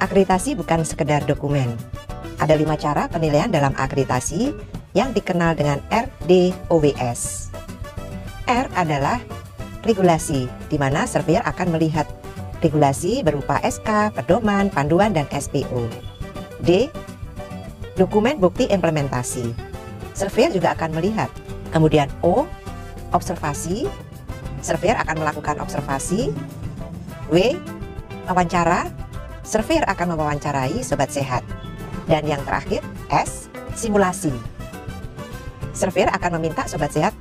Akreditasi bukan sekedar dokumen. Ada 5 cara penilaian dalam akreditasi yang dikenal dengan RDOWS. R adalah regulasi, di mana surveyor akan melihat regulasi berupa SK, pedoman, panduan, dan SPO. D, dokumen bukti implementasi. Surveyor juga akan melihat. Kemudian O, observasi. Surveyor akan melakukan observasi. W, wawancara. Surveyor akan mewawancarai sobat sehat. Dan yang terakhir, S, simulasi. Surveyor akan meminta sobat sehat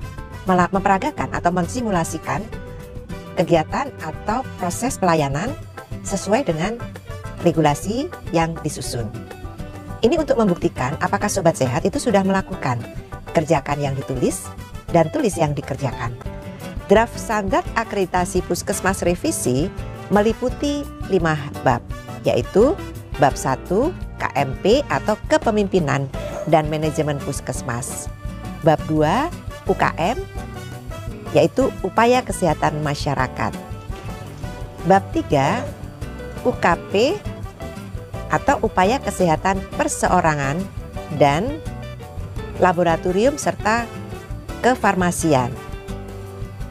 memperagakan atau mensimulasikan kegiatan atau proses pelayanan sesuai dengan regulasi yang disusun. Ini untuk membuktikan apakah sobat sehat itu sudah melakukan kerjakan yang ditulis dan tulis yang dikerjakan. Draft standar akreditasi Puskesmas revisi meliputi 5 bab, yaitu bab 1 KMP atau Kepemimpinan dan Manajemen Puskesmas. Bab 2 UKM, yaitu Upaya Kesehatan Masyarakat. Bab 3 UKP atau Upaya Kesehatan Perseorangan dan Laboratorium serta Kefarmasian.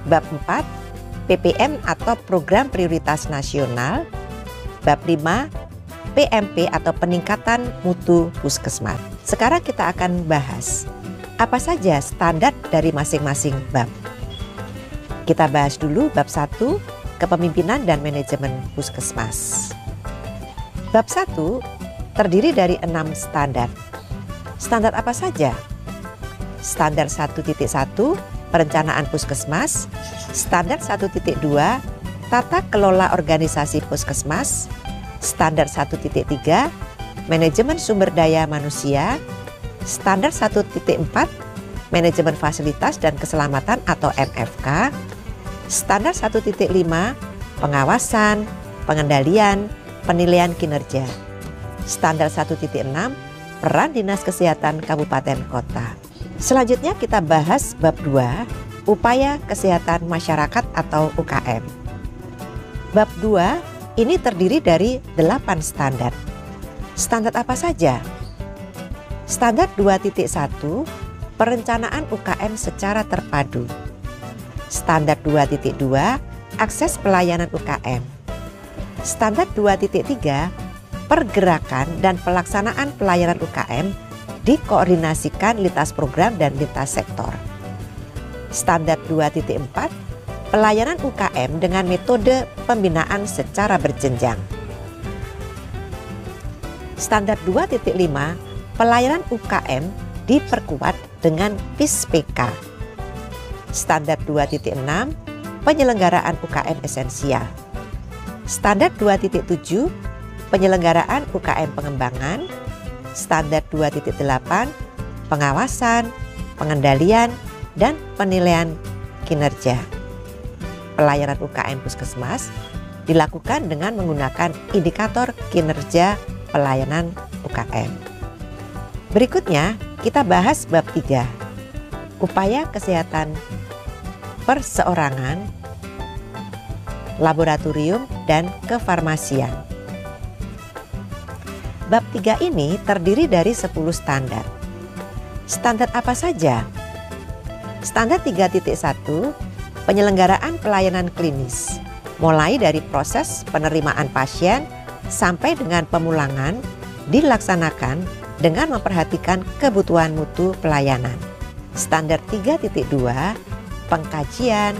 Bab 4 PPN atau Program Prioritas Nasional. Bab 5 PMP atau Peningkatan Mutu Puskesmas. Sekarang kita akan bahas apa saja standar dari masing-masing bab. Kita bahas dulu bab 1 Kepemimpinan dan Manajemen Puskesmas. Bab 1 terdiri dari 6 standar. Standar apa saja? Standar 1.1 Perencanaan Puskesmas. Standar 1.2 Tata Kelola Organisasi Puskesmas. Standar 1.3 Manajemen Sumber Daya Manusia. Standar 1.4 Manajemen Fasilitas dan Keselamatan atau MFK. Standar 1.5 Pengawasan, Pengendalian, Penilaian Kinerja. Standar 1.6 Peran Dinas Kesehatan Kabupaten Kota. Selanjutnya kita bahas bab 2 Upaya Kesehatan Masyarakat atau UKM. Bab 2 ini terdiri dari 8 standar. Standar apa saja? Standar 2.1 Perencanaan UKM secara terpadu. Standar 2.2 Akses pelayanan UKM. Standar 2.3 Pergerakan dan pelaksanaan pelayanan UKM dikoordinasikan lintas program dan lintas sektor. Standar 2.4 Pelayanan UKM dengan metode pembinaan secara berjenjang. Standar 2.5 Pelayanan UKM diperkuat dengan PIS-PK. Standar 2.6 Penyelenggaraan UKM esensial. Standar 2.7 Penyelenggaraan UKM pengembangan. Standar 2.8 Pengawasan, Pengendalian, dan Penilaian Kinerja. Pelayanan UKM Puskesmas dilakukan dengan menggunakan indikator kinerja pelayanan UKM. Berikutnya kita bahas bab 3, Upaya Kesehatan Perseorangan, Laboratorium, dan Kefarmasian. Bab 3 ini terdiri dari 10 standar. Standar apa saja? Standar 3.1 Penyelenggaraan pelayanan klinis, mulai dari proses penerimaan pasien sampai dengan pemulangan dilaksanakan dengan memperhatikan kebutuhan mutu pelayanan. Standar 3.2 Pengkajian,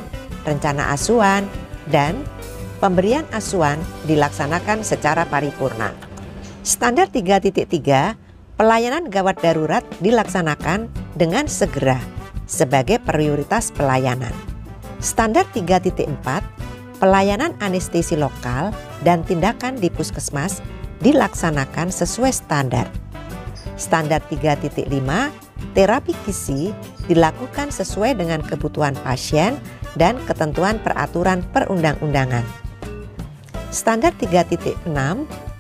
rencana asuhan, dan pemberian asuhan dilaksanakan secara paripurna. Standar 3.3 Pelayanan gawat darurat dilaksanakan dengan segera sebagai prioritas pelayanan. Standar 3.4 Pelayanan anestesi lokal dan tindakan di puskesmas dilaksanakan sesuai standar. Standar 3.5 Terapi gizi dilakukan sesuai dengan kebutuhan pasien dan ketentuan peraturan perundang-undangan. Standar 3.6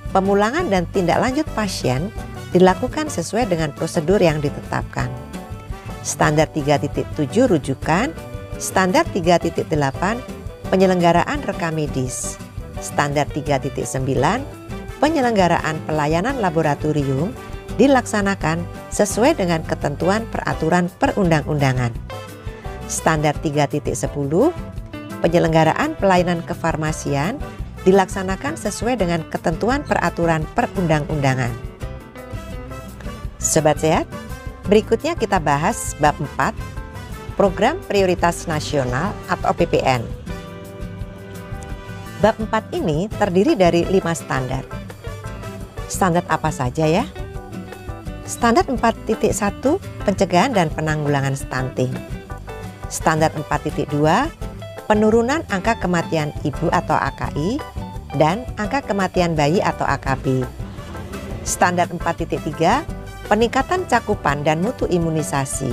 Pemulangan dan tindak lanjut pasien dilakukan sesuai dengan prosedur yang ditetapkan. Standar 3.7 Rujukan. Standar 3.8 Penyelenggaraan rekam medis. Standar 3.9 penyelenggaraan pelayanan laboratorium dilaksanakan sesuai dengan ketentuan peraturan perundang-undangan. Standar 3.10, penyelenggaraan pelayanan kefarmasian dilaksanakan sesuai dengan ketentuan peraturan perundang-undangan. Sobat Sehat, berikutnya kita bahas bab 4, Program Prioritas Nasional atau PPN. Bab 4 ini terdiri dari 5 standar. Standar apa saja ya? Standar 4.1, pencegahan dan penanggulangan stunting. Standar 4.2, penurunan angka kematian ibu atau AKI dan angka kematian bayi atau AKB. Standar 4.3, peningkatan cakupan dan mutu imunisasi.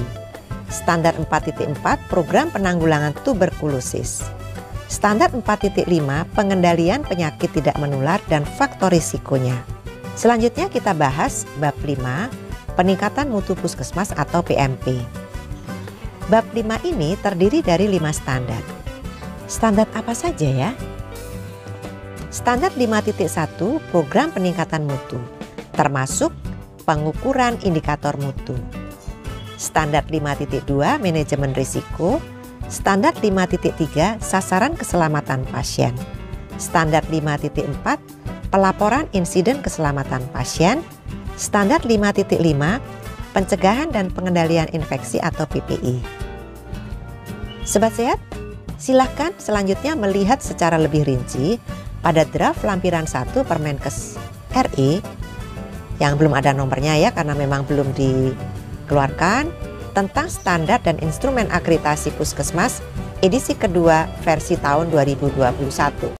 Standar 4.4, program penanggulangan tuberkulosis. Standar 4.5, pengendalian penyakit tidak menular dan faktor risikonya. Selanjutnya kita bahas bab 5, peningkatan mutu puskesmas atau PMP. Bab 5 ini terdiri dari 5 standar. Standar apa saja ya? Standar 5.1, program peningkatan mutu, termasuk pengukuran indikator mutu. Standar 5.2, manajemen risiko. Standar 5.3, sasaran keselamatan pasien. Standar 5.4, pelaporan insiden keselamatan pasien. Standar 5.5, pencegahan dan pengendalian infeksi atau PPI. Sobat Sehat, silakan selanjutnya melihat secara lebih rinci pada draft lampiran 1 Permenkes RI yang belum ada nomornya ya karena memang belum dikeluarkan, tentang standar dan instrumen akreditasi puskesmas edisi kedua versi tahun 2021.